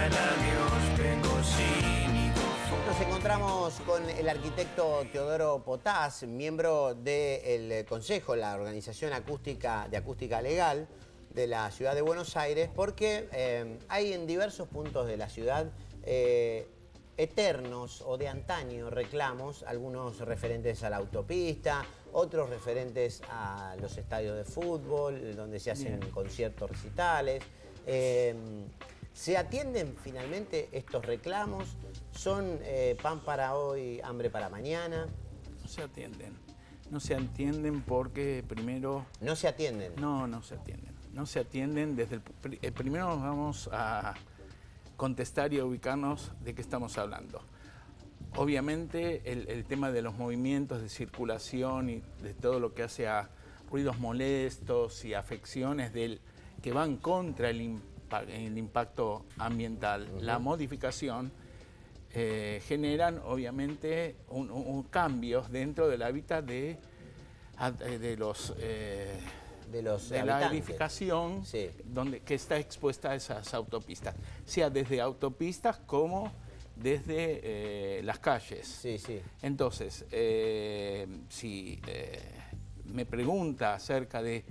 al adiós, vengo cínico. Nos encontramos con el arquitecto Teodoro Potás, miembro del Consejo, la Organización Acústica de Acústica Legal de la Ciudad de Buenos Aires, porque hay en diversos puntos de la ciudad eternos o de antaño reclamos, algunos referentes a la autopista, otros referentes a los estadios de fútbol, donde se hacen conciertos recitales. ¿Se atienden finalmente estos reclamos? ¿Son pan para hoy, hambre para mañana? No se atienden. No se atienden porque primero... ¿No se atienden? No, no se atienden. No se atienden desde el... primero vamos a contestar y a ubicarnos de qué estamos hablando. Obviamente el tema de los movimientos de circulación y de todo lo que hace a ruidos molestos y afecciones que van contra el impacto ambiental, la modificación, generan obviamente cambios dentro del hábitat de la edificación, sí, que está expuesta a esas autopistas, sea desde autopistas como desde las calles. Sí, sí. Entonces, si me pregunta acerca de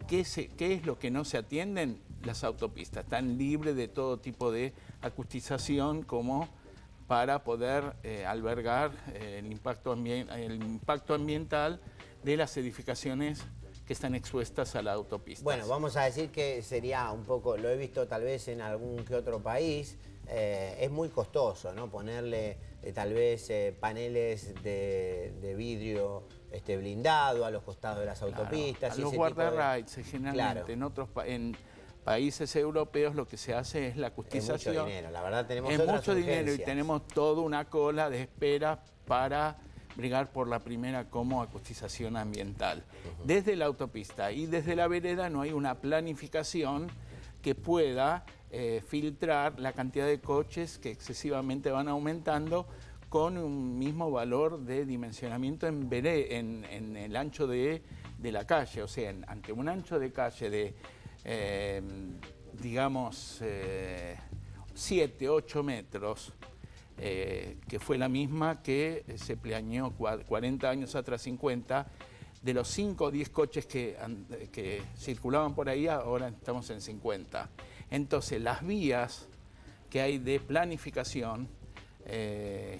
qué es lo que no se atienden, las autopistas están libres de todo tipo de acustización como para poder albergar el impacto ambiental de las edificaciones que están expuestas a la autopista. Bueno, vamos a decir que sería un poco, lo he visto tal vez en algún que otro país, es muy costoso, ¿no? Ponerle tal vez paneles de vidrio blindado a los costados de las autopistas. A los guardarrayes, generalmente, claro. En países europeos lo que se hace es la acustización. Es mucho dinero, la verdad tenemos otras urgencias. Es mucho dinero y tenemos toda una cola de espera para brigar por la primera como acustización ambiental. Desde la autopista y desde la vereda no hay una planificación que pueda filtrar la cantidad de coches que excesivamente van aumentando con un mismo valor de dimensionamiento en el ancho de la calle. O sea, ante un ancho de calle de, digamos, 7, 8 metros, que fue la misma que se planeó 40 años atrás, 50, de los 5 o 10 coches que circulaban por ahí, ahora estamos en 50. Entonces, las vías que hay de planificación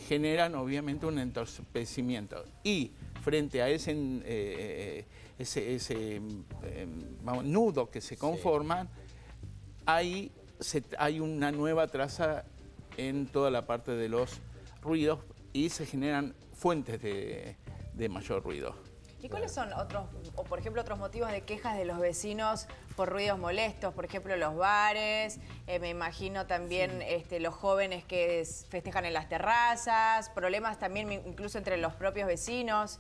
generan obviamente un entorpecimiento. Y frente a ese nudo que se conforman, hay una nueva traza en toda la parte de los ruidos y se generan fuentes de mayor ruido. ¿Y cuáles son por ejemplo, otros motivos de quejas de los vecinos por ruidos molestos? Por ejemplo, los bares, me imagino también los jóvenes que festejan en las terrazas, problemas también incluso entre los propios vecinos,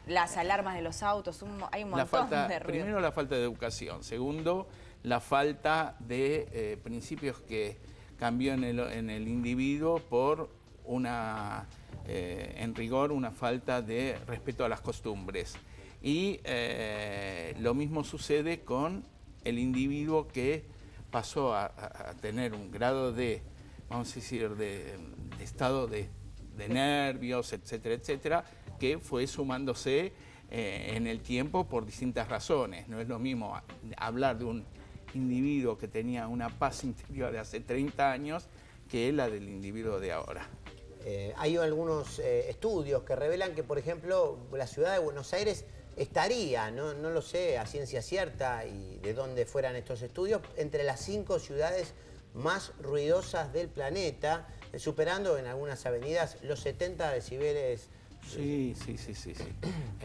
las alarmas de los autos, hay un montón de ruido. Primero, la falta de educación. Segundo, la falta de principios que cambió en el individuo por en rigor, una falta de respeto a las costumbres. Y lo mismo sucede con el individuo que pasó a tener un grado de, vamos a decir, de estado de nervios, etcétera, etcétera, que fue sumándose en el tiempo por distintas razones. No es lo mismo hablar de un individuo que tenía una paz interior de hace 30 años que la del individuo de ahora. Hay algunos estudios que revelan que, por ejemplo, la ciudad de Buenos Aires estaría, no lo sé a ciencia cierta y de dónde fueran estos estudios, entre las 5 ciudades más ruidosas del planeta, superando en algunas avenidas los 70 decibeles. Sí.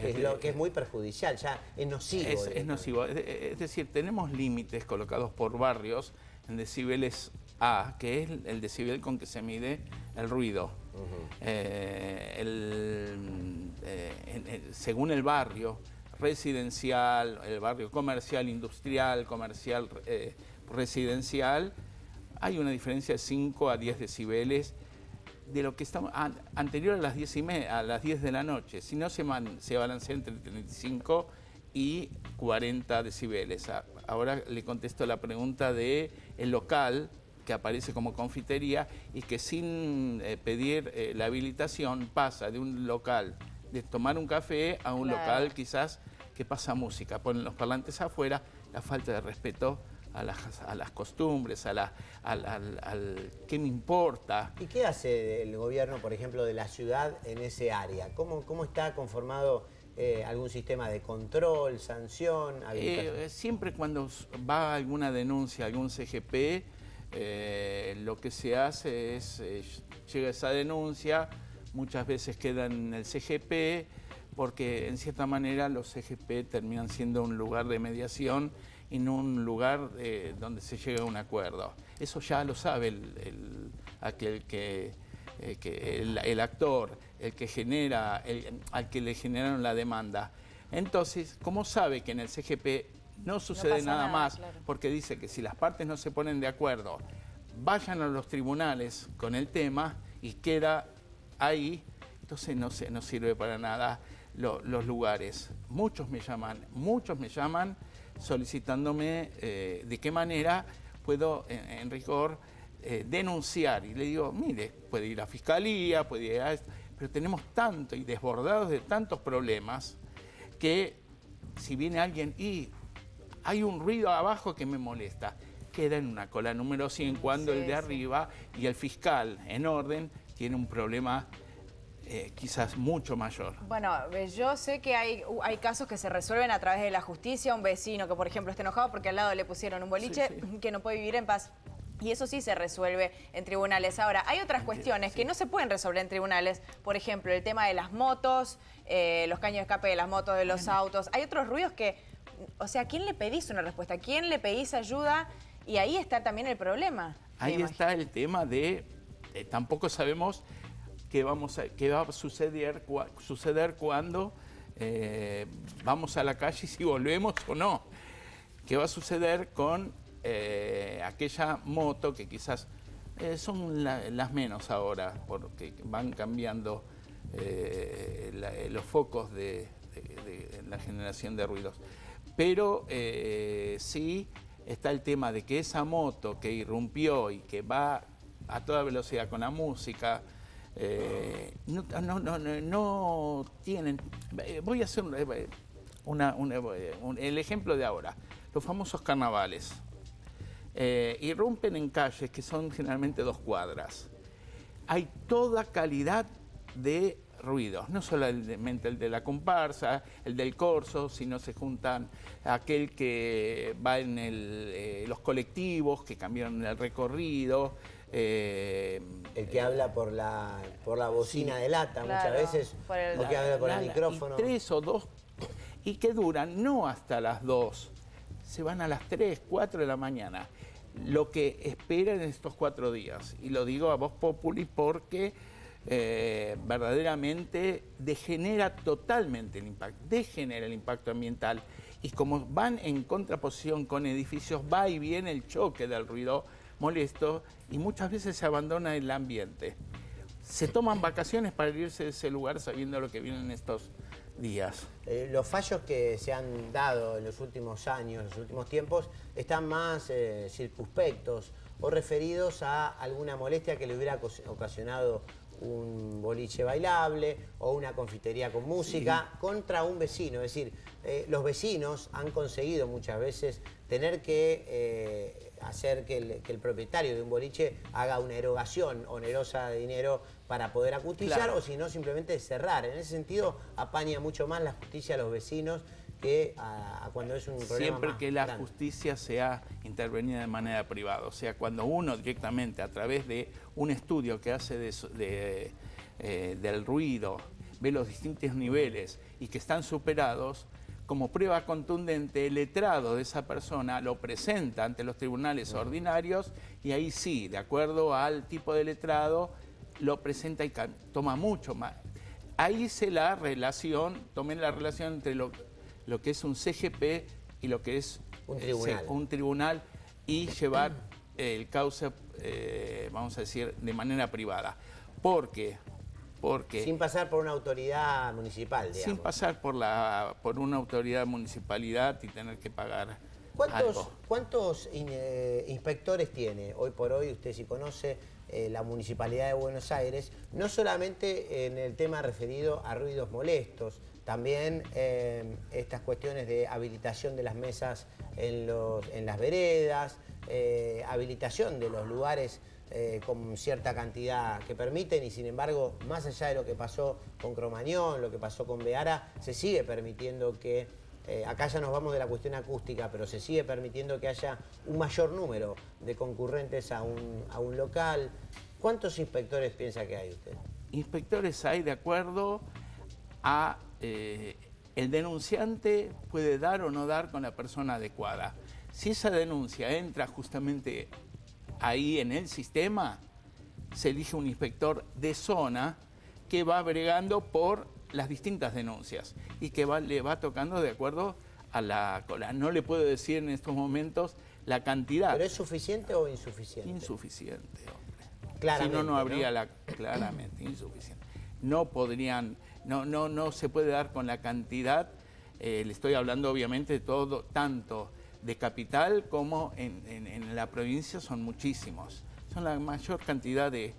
Que es muy perjudicial, ya es nocivo. Es nocivo. Es decir, tenemos límites colocados por barrios en decibeles A, que es el decibel con que se mide el ruido. Según el barrio residencial, el barrio comercial, industrial, comercial, residencial, hay una diferencia de 5 a 10 decibeles de lo que estamos anterior a las 10 de la noche. Si no, se balancea entre 35 y 40 decibeles. Ahora le contesto la pregunta del local que aparece como confitería y que sin pedir la habilitación pasa de un local de tomar un café a un local quizás que pasa música. Ponen los parlantes afuera, la falta de respeto a las costumbres, al qué me importa. ¿Y qué hace el gobierno, por ejemplo, de la ciudad en ese área? ¿Cómo está conformado algún sistema de control, sanción? Siempre cuando va alguna denuncia, algún CGP, lo que se hace es, llega esa denuncia, muchas veces queda en el CGP, porque en cierta manera los CGP terminan siendo un lugar de mediación y no un lugar donde se llega a un acuerdo. Eso ya lo sabe el actor, el que genera, al que le generaron la demanda. Entonces, ¿cómo sabe que en el CGP no sucede nada más? Claro. Porque dice que si las partes no se ponen de acuerdo, vayan a los tribunales con el tema y queda ahí, entonces no sirve para nada los lugares. Muchos me llaman solicitándome de qué manera puedo, en rigor, denunciar. Y le digo, mire, puede ir a Fiscalía, puede ir a esto, pero tenemos tanto y desbordados de tantos problemas que si viene alguien y hay un ruido abajo que me molesta, queda en una cola número 100 cuando el de arriba y el fiscal en orden tiene un problema quizás mucho mayor. Bueno, yo sé que hay casos que se resuelven a través de la justicia. Un vecino que, por ejemplo, está enojado porque al lado le pusieron un boliche que no puede vivir en paz. Y eso sí se resuelve en tribunales. Ahora, hay otras cuestiones que no se pueden resolver en tribunales. Por ejemplo, el tema de las motos, los caños de escape de las motos, de los autos. Hay otros ruidos que, o sea, ¿a quién le pedís una respuesta? ¿A quién le pedís ayuda? Y ahí está también el problema. Ahí está el tema de, tampoco sabemos qué va a suceder cuando vamos a la calle, si volvemos o no. ¿Qué va a suceder con aquella moto que quizás son las menos ahora, porque van cambiando los focos de la generación de ruidos? Pero sí está el tema de que esa moto que irrumpió y que va a toda velocidad con la música, no tienen... Voy a hacer el ejemplo de ahora, los famosos carnavales. Irrumpen en calles que son generalmente 2 cuadras. Hay toda calidad de ruidos, no solamente el de la comparsa, el del corso, sino se juntan aquel que va en los colectivos que cambiaron el recorrido. El que habla por la bocina de lata, muchas veces, o que habla por el micrófono. Y 3 o 2, y que duran no hasta las 2, se van a las 3, 4 de la mañana. Lo que esperan en estos 4 días, y lo digo a voz populi porque verdaderamente degenera totalmente el impacto ambiental, y como van en contraposición con edificios, va y viene el choque del ruido molesto y muchas veces se abandona el ambiente. Se toman vacaciones para irse de ese lugar sabiendo lo que viene en estos días. Los fallos que se han dado en los últimos años, en los últimos tiempos, están más circunspectos o referidos a alguna molestia que le hubiera ocasionado un boliche bailable o una confitería con música contra un vecino. Es decir, los vecinos han conseguido muchas veces tener que hacer que el propietario de un boliche haga una erogación onerosa de dinero para poder acusticiar, o si no, simplemente cerrar. En ese sentido, apaña mucho más la justicia a los vecinos que cuando es un problema siempre más que la grande. justicia sea intervenida de manera privada. O sea, cuando uno directamente, a través de un estudio que hace del ruido, ve los distintos niveles y que están superados, como prueba contundente, el letrado de esa persona lo presenta ante los tribunales ordinarios, y ahí sí, de acuerdo al tipo de letrado, lo presenta y toma mucho más. Ahí tomé la relación entre lo que es un CGP y lo que es un tribunal, y llevar el cauce, vamos a decir, de manera privada. Porque sin pasar por una autoridad municipal, digamos. Sin pasar por una autoridad municipalidad y tener que pagar ¿Cuántos inspectores tiene hoy por hoy, usted si conoce, la Municipalidad de Buenos Aires? No solamente en el tema referido a ruidos molestos, también estas cuestiones de habilitación de las mesas en las veredas, habilitación de los lugares con cierta cantidad que permiten, y sin embargo, más allá de lo que pasó con Cromañón, lo que pasó con Beara, se sigue permitiendo que, acá ya nos vamos de la cuestión acústica, pero se sigue permitiendo que haya un mayor número de concurrentes a un local. ¿Cuántos inspectores piensa que hay usted? Inspectores hay de acuerdo a el denunciante puede dar o no dar con la persona adecuada. Si esa denuncia entra justamente ahí en el sistema, se elige un inspector de zona que va bregando por las distintas denuncias y que le va tocando de acuerdo a la cola. No le puedo decir en estos momentos la cantidad. ¿Pero es suficiente o insuficiente? Insuficiente, hombre. Claramente, si no habría ¿no? claramente insuficiente. No podrían, no se puede dar con la cantidad. Le estoy hablando obviamente de todo, tanto de capital como en la provincia son muchísimos. Son la mayor cantidad de,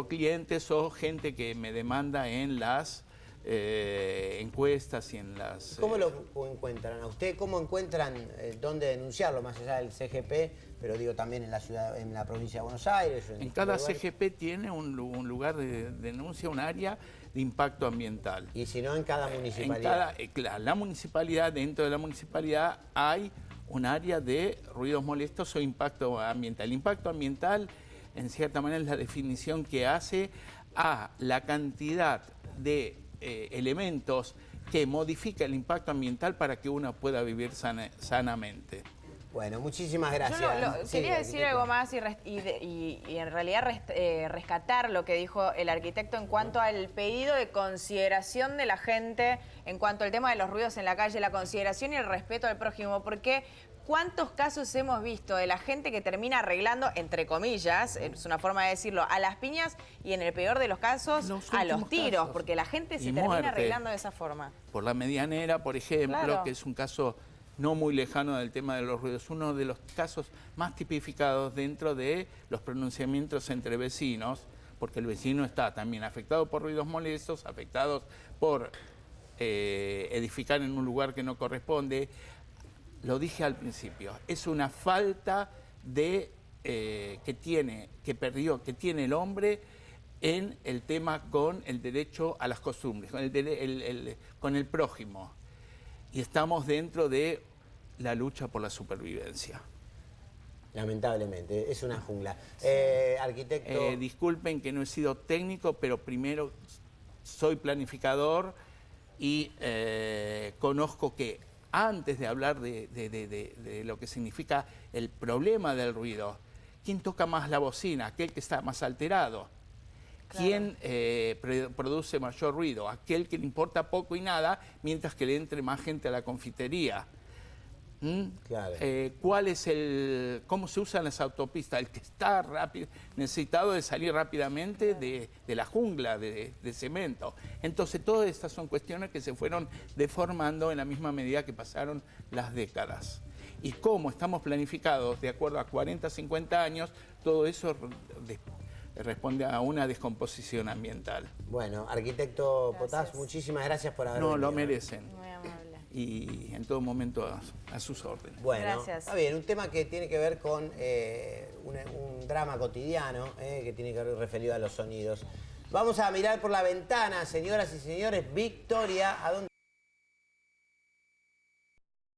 clientes o gente que me demanda en las encuestas y en las... ¿Cómo lo encuentran a usted? ¿Cómo encuentran dónde denunciarlo, más allá del CGP, pero digo también en la ciudad, en la provincia de Buenos Aires? En cada CGP tiene un lugar de denuncia, un área de impacto ambiental. Y si no, en cada municipalidad. La municipalidad, dentro de la municipalidad hay un área de ruidos molestos o impacto ambiental. El impacto ambiental, en cierta manera, es la definición que hace a la cantidad de elementos que modifica el impacto ambiental para que uno pueda vivir sanamente. Bueno, muchísimas gracias. Yo quería decir algo más y en realidad rescatar lo que dijo el arquitecto en cuanto al pedido de consideración de la gente, en cuanto al tema de los ruidos en la calle, la consideración y el respeto al prójimo, porque ¿cuántos casos hemos visto de la gente que termina arreglando, entre comillas, es una forma de decirlo, a las piñas y en el peor de los casos a los tiros? Casos. Porque la gente se Y termina muerte. arreglando de esa forma. Por la medianera, por ejemplo, Claro. que es un caso no muy lejano del tema de los ruidos, uno de los casos más tipificados dentro de los pronunciamientos entre vecinos, porque el vecino está también afectado por ruidos molestos, afectados por edificar en un lugar que no corresponde. Lo dije al principio, es una falta de que tiene el hombre en el tema con el derecho a las costumbres, con el prójimo. Y estamos dentro de la lucha por la supervivencia. Lamentablemente, es una jungla. Arquitecto... Disculpen que no he sido técnico, pero primero soy planificador y conozco que antes de hablar de lo que significa el problema del ruido, ¿quién toca más la bocina? Aquel que está más alterado. Claro. ¿Quién produce mayor ruido? Aquel que le importa poco y nada, mientras que le entre más gente a la confitería. Claro. ¿Cómo se usan las autopistas? El que está necesitado de salir rápidamente de la jungla de cemento. Entonces, todas estas son cuestiones que se fueron deformando en la misma medida que pasaron las décadas. Y cómo estamos planificados de acuerdo a 40, 50 años, todo eso responde a una descomposición ambiental. Bueno, arquitecto Gracias. Potás, muchísimas gracias por haber No, venido. lo merecen. Muy amable. Y en todo momento a sus órdenes. Bueno, Gracias. está bien, un tema que tiene que ver con un drama cotidiano, que tiene que ver referido a los sonidos. Vamos a mirar por la ventana, señoras y señores, Victoria, ¿a dónde?